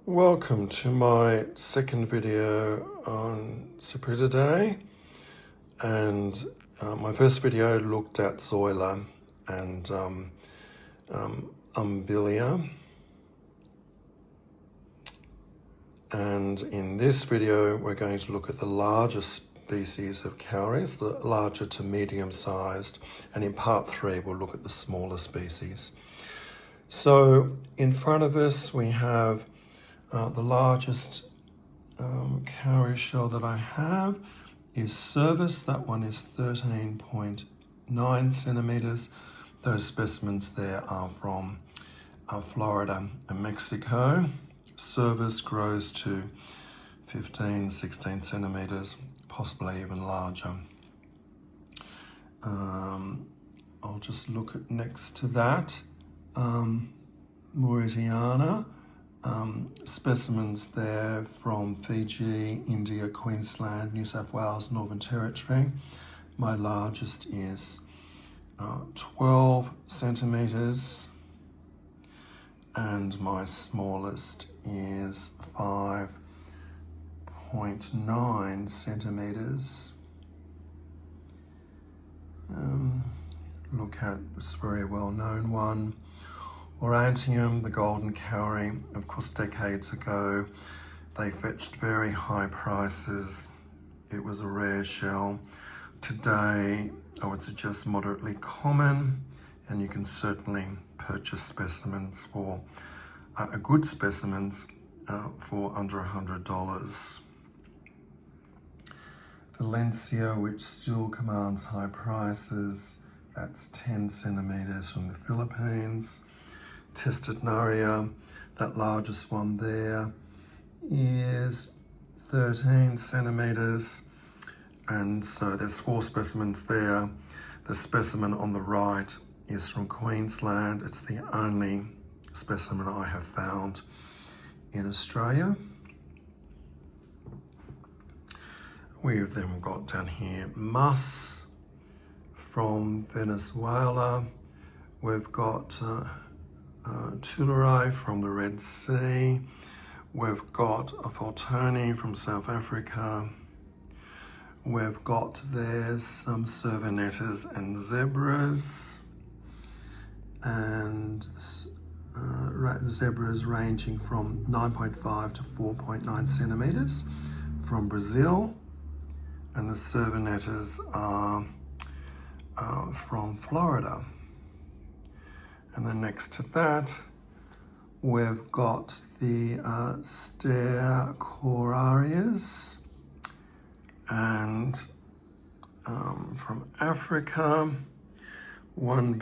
Welcome to my second video on Cypraeidae, and my first video looked at Zoila and Umbilia, and in this video we're going to look at the larger species of cowries, the larger to medium sized, and in part 3 we'll look at the smaller species. So in front of us we have the largest cowrie shell that I have is Service. That one is 13.9 centimeters. Those specimens there are from Florida and Mexico. Service grows to 15, 16 centimeters, possibly even larger. I'll just look at next to that. Mauritiana. Specimens there from Fiji, India, Queensland, New South Wales, Northern Territory. My largest is 12 centimeters and my smallest is 5.9 centimeters. Look at this very well-known one. Aurantium, the golden cowrie. Of course, decades ago, they fetched very high prices. It was a rare shell. Today, I would suggest moderately common, and you can certainly purchase specimens for, good specimens for under $100. Valencia, which still commands high prices, that's 10 centimeters from the Philippines. Testednaria, that largest one there, is 13 centimeters, and so there's 4 specimens there. The specimen on the right is from Queensland. It's the only specimen I have found in Australia. We've then got down here Muss from Venezuela. We've got Cowries from the Red Sea. We've got a Faltoni from South Africa. We've got there some cervinettas and zebras, and zebras ranging from 9.5 to 4.9 centimeters from Brazil, and the cervinettas are from Florida. And then next to that, we've got the Cowries, and from Africa, one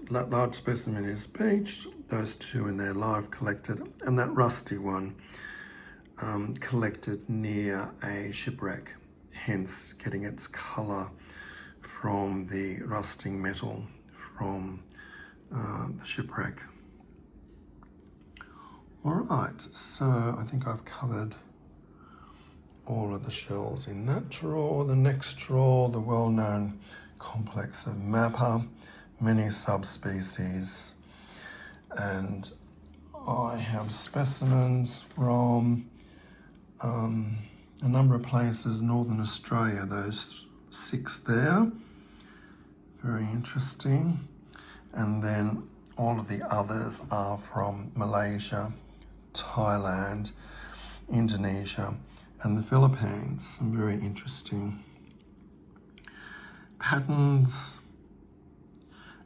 large specimen is beached, those 2 in there live collected, and that rusty one collected near a shipwreck, hence getting its color from the rusting metal from the shipwreck. All right, so I think I've covered all of the shells in that drawer. The next drawer, the well-known complex of Mappa, many subspecies, and I have specimens from a number of places, Northern Australia, those 6 there, very interesting. And then all of the others are from Malaysia, Thailand, Indonesia, and the Philippines. Some very interesting patterns.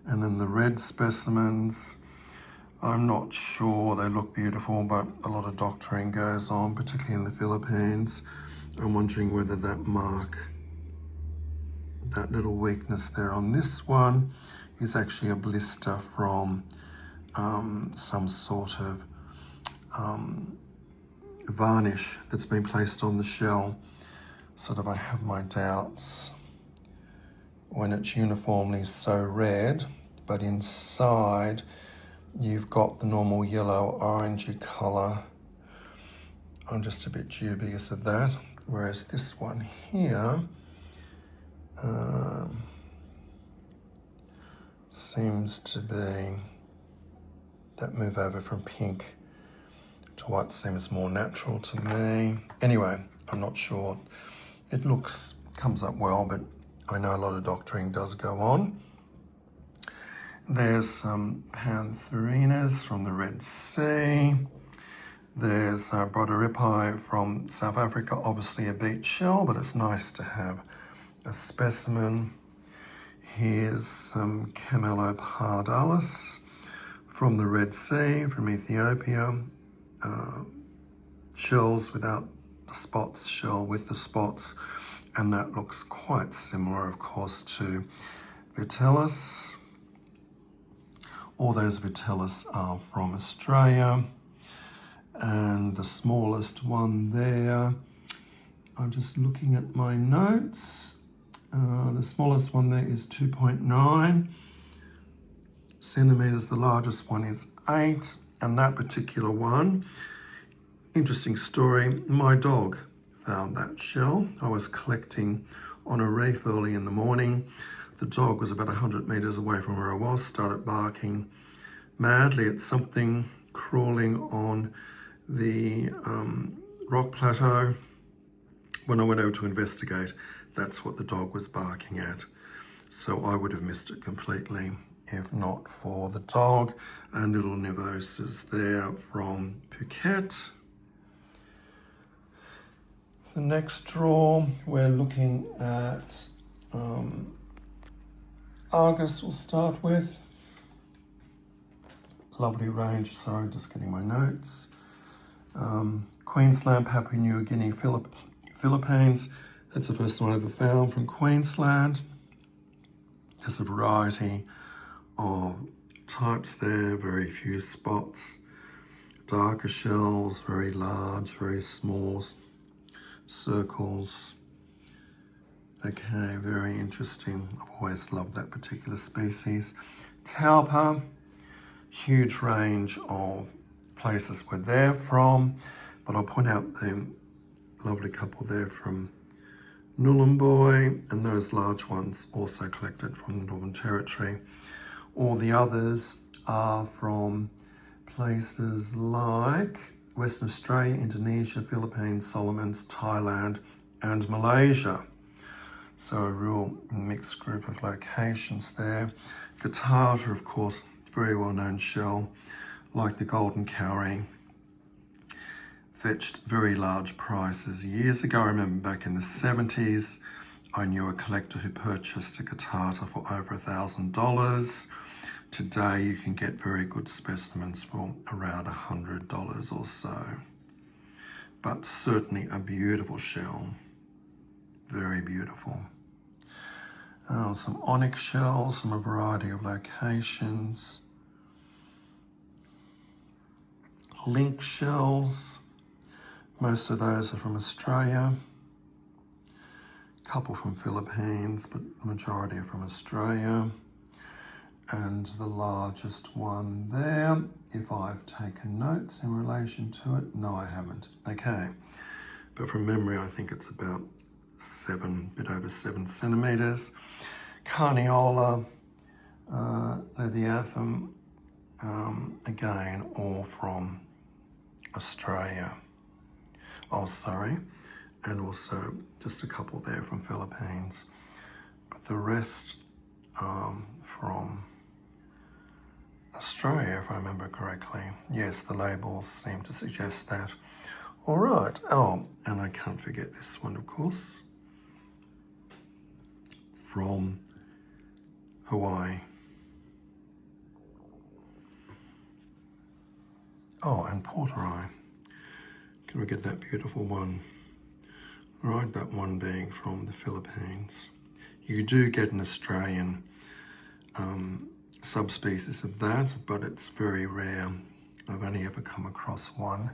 And then the red specimens, I'm not sure, they look beautiful, but a lot of doctoring goes on, particularly in the Philippines. I'm wondering whether that little weakness there on this one is actually a blister from some sort of varnish that's been placed on the shell. Sort of, I have my doubts when it's uniformly so red, but inside you've got the normal yellow orangey color. I'm just a bit dubious of that, whereas this one here seems to be that move over from pink to what seems more natural to me. Anyway, I'm not sure. It comes up well, but I know a lot of doctoring does go on. There's some Pantherinas from the Red Sea. There's Broderipi from South Africa, obviously a beach shell, but it's nice to have a specimen. Here's some Camelopardalis from the Red Sea, from Ethiopia. Shells without the spots, shell with the spots, and that looks quite similar, of course, to Vitellis. All those Vitellis are from Australia, and the smallest one there, I'm just looking at my notes, the smallest one there is 2.9 centimeters, the largest one is 8, and that particular one, interesting story, my dog found that shell. I was collecting on a reef early in the morning. The dog was about 100 meters away from where I was, started barking madly at something crawling on the rock plateau. When I went over to investigate, that's what the dog was barking at. So I would have missed it completely if not for the dog. And little Nevoses there from Phuket. The next draw, we're looking at Argus we'll start with. Lovely range, sorry, just getting my notes. Queensland, Papua New Guinea, Philippines. That's the first one I ever found from Queensland. There's a variety of types there, very few spots. Darker shells, very large, very small circles. Okay, very interesting. I've always loved that particular species. Taupa, huge range of places where they're from, but I'll point out the lovely couple there from Nhulunbuy, and those large ones also collected from the Northern Territory. All the others are from places like Western Australia, Indonesia, Philippines, Solomons, Thailand, and Malaysia. So a real mixed group of locations there. Guittata, of course, very well-known shell, like the golden cowrie. Fetched very large prices years ago. I remember back in the 70s, I knew a collector who purchased a Guittata for over $1,000. Today, you can get very good specimens for around $100 or so. But certainly a beautiful shell. Very beautiful. Some onyx shells from a variety of locations. Link shells. Most of those are from Australia. A couple from Philippines, but the majority are from Australia. And the largest one there, if I've taken notes in relation to it, no, I haven't. Okay, but from memory, I think it's about a bit over 7 centimeters. Carniola, Lethiathum, again, all from Australia. Oh, sorry, and also just a couple there from Philippines, but the rest from Australia, if I remember correctly. Yes, the labels seem to suggest that. All right, oh, and I can't forget this one, of course, from Hawaii. Oh, and Porterai. Can we get that beautiful one? Right, that one being from the Philippines. You do get an Australian subspecies of that, but it's very rare. I've only ever come across one,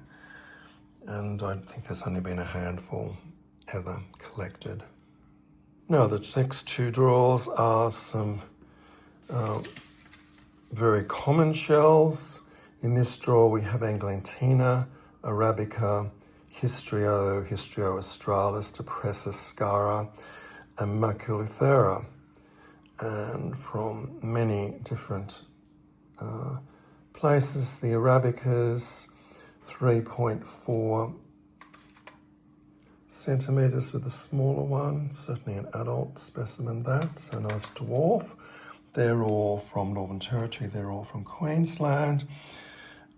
and I think there's only been a handful ever collected. Now, the next two draws are some very common shells. In this drawer, we have Anglantina, Arabica, Histrio australis, Depressa scara, and Maculifera, and from many different places. The Arabicas 3.4 centimetres with the smaller one, certainly an adult specimen that, so nice dwarf. They're all from Northern Territory, they're all from Queensland,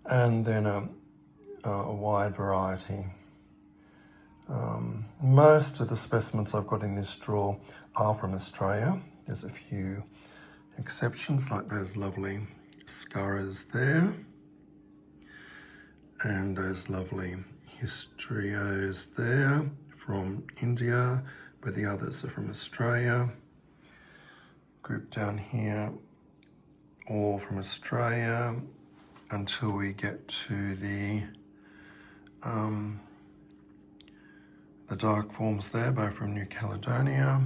and then a wide variety. Most of the specimens I've got in this drawer are from Australia. There's a few exceptions, like those lovely scurries there, and those lovely histrios there from India, but the others are from Australia. Group down here, all from Australia, until we get to the dark forms there, both from New Caledonia,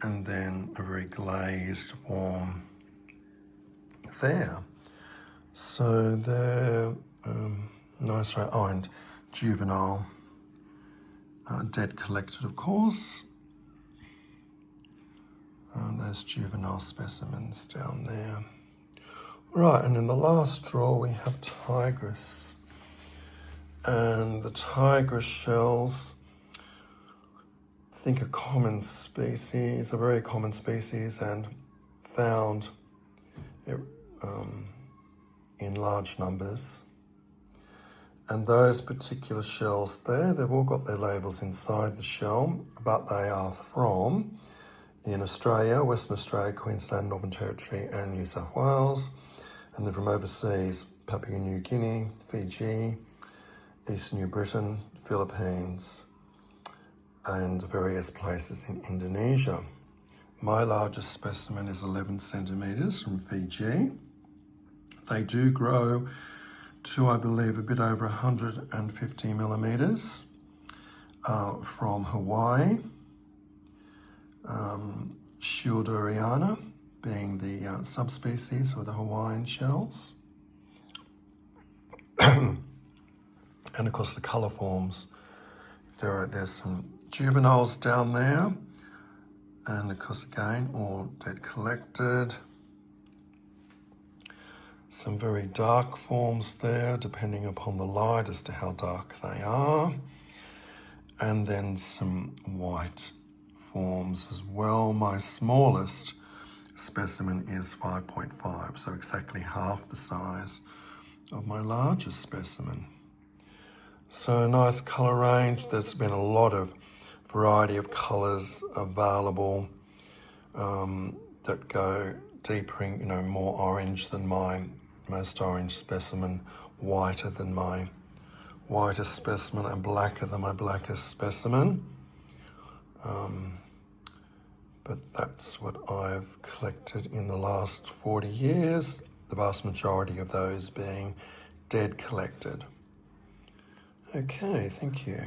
and then a very glazed form there. So they're nice, oh, and juvenile, dead collected, of course. And there's juvenile specimens down there. Right, and in the last drawer we have tigress. And the tigress shells, I think a common species, a very common species, and found in large numbers. And those particular shells there, they've all got their labels inside the shell, but they are from in Australia, Western Australia, Queensland, Northern Territory, and New South Wales. And they're from overseas, Papua New Guinea, Fiji, Eastern New Britain, Philippines, and various places in Indonesia. My largest specimen is 11 centimetres from Fiji. They do grow to, I believe, a bit over 150 millimetres from Hawaii. Schilderiana being the subspecies of the Hawaiian shells. And of course the colour forms, there's some juveniles down there, and of course again all dead collected. Some very dark forms there, depending upon the light as to how dark they are, and then some white forms as well. My smallest specimen is 5.5, so exactly half the size of my largest specimen. So a nice colour range. There's been a lot of variety of colours available that go deeper in, more orange than my most orange specimen, whiter than my whitest specimen, and blacker than my blackest specimen. But that's what I've collected in the last 40 years, the vast majority of those being dead collected. Okay, thank you.